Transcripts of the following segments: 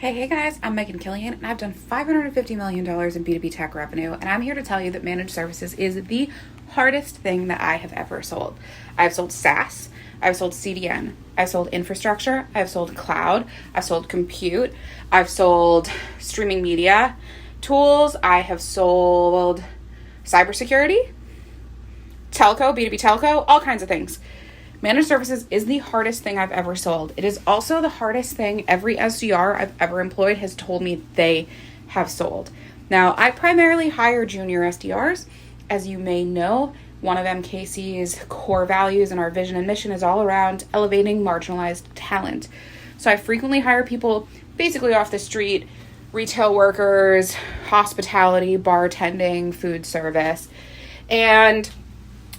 Hey guys, I'm Megan Killian, and I've done $550 million in B2B tech revenue, and I'm here to tell you that managed services is the hardest thing that I have ever sold. I've sold SaaS, I've sold CDN, I've sold infrastructure, I've sold cloud, I've sold compute, I've sold streaming media tools, I have sold cybersecurity, telco, B2B telco, all kinds of things. Managed services is the hardest thing I've ever sold. It is also the hardest thing every SDR I've ever employed has told me they have sold. Now, I primarily hire junior SDRs. As you may know, one of MKC's core values and our vision and mission is all around elevating marginalized talent. So I frequently hire people basically off the street, retail workers, hospitality, bartending, food service, and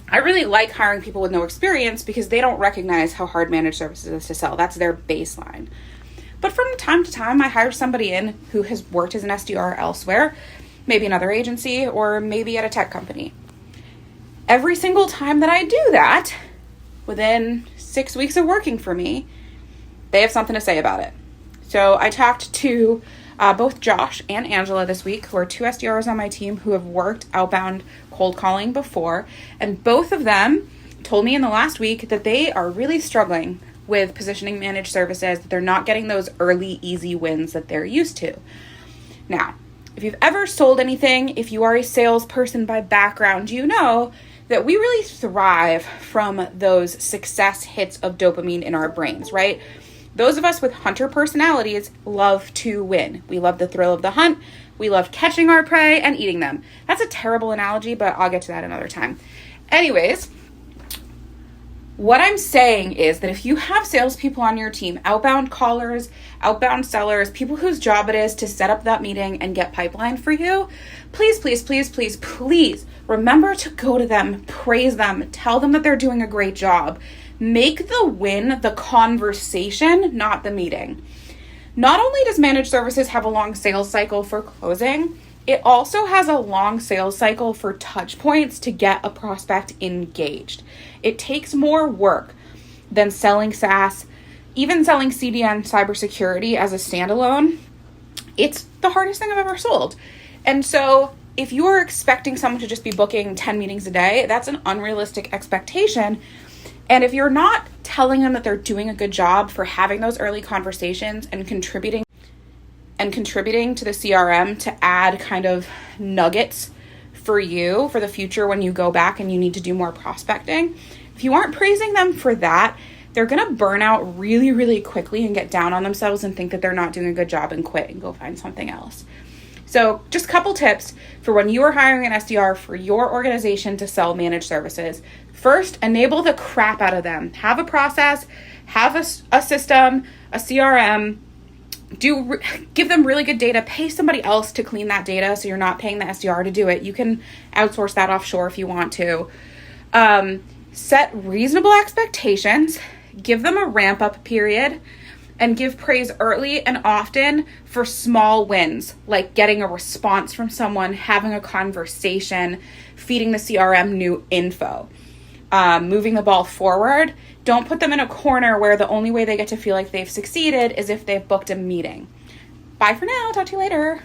I really like hiring people with no experience because they don't recognize how hard managed services is to sell. That's their baseline. But from time to time, I hire somebody in who has worked as an SDR elsewhere, maybe another agency or maybe at a tech company. Every single time that I do that, within 6 weeks of working for me, they have something to say about it. So I talked to both Josh and Angela this week, who are two SDRs on my team who have worked outbound cold calling before. And both of them told me in the last week that they are really struggling with positioning managed services, that they're not getting those early, easy wins that they're used to. Now, if you've ever sold anything, if you are a salesperson by background, you know that we really thrive from those success hits of dopamine in our brains, right? Those of us with hunter personalities love to win. We love the thrill of the hunt. We love catching our prey and eating them. That's a terrible analogy, but I'll get to that another time. Anyways, what I'm saying is that if you have salespeople on your team, outbound callers, outbound sellers, people whose job it is to set up that meeting and get pipeline for you, please, please, please, please, please remember to go to them, praise them, tell them that they're doing a great job. Make the win the conversation, not the meeting. Not only does managed services have a long sales cycle for closing, it also has a long sales cycle for touch points to get a prospect engaged. It takes more work than selling SaaS, even selling CDN cybersecurity as a standalone. It's the hardest thing I've ever sold. And so if you are expecting someone to just be booking 10 meetings a day, that's an unrealistic expectation. And if you're not telling them that they're doing a good job for having those early conversations and contributing to the CRM to add kind of nuggets for you for the future when you go back and you need to do more prospecting, if you aren't praising them for that, they're going to burn out really, really quickly and get down on themselves and think that they're not doing a good job and quit and go find something else. So just a couple tips for when you are hiring an SDR for your organization to sell managed services. First, enable the crap out of them. Have a process, have a system, a CRM, give them really good data, pay somebody else to clean that data so you're not paying the SDR to do it. You can outsource that offshore if you want to. Set reasonable expectations, give them a ramp up period, and give praise early and often for small wins, like getting a response from someone, having a conversation, feeding the CRM new info, moving the ball forward. Don't put them in a corner where the only way they get to feel like they've succeeded is if they've booked a meeting. Bye for now. Talk to you later.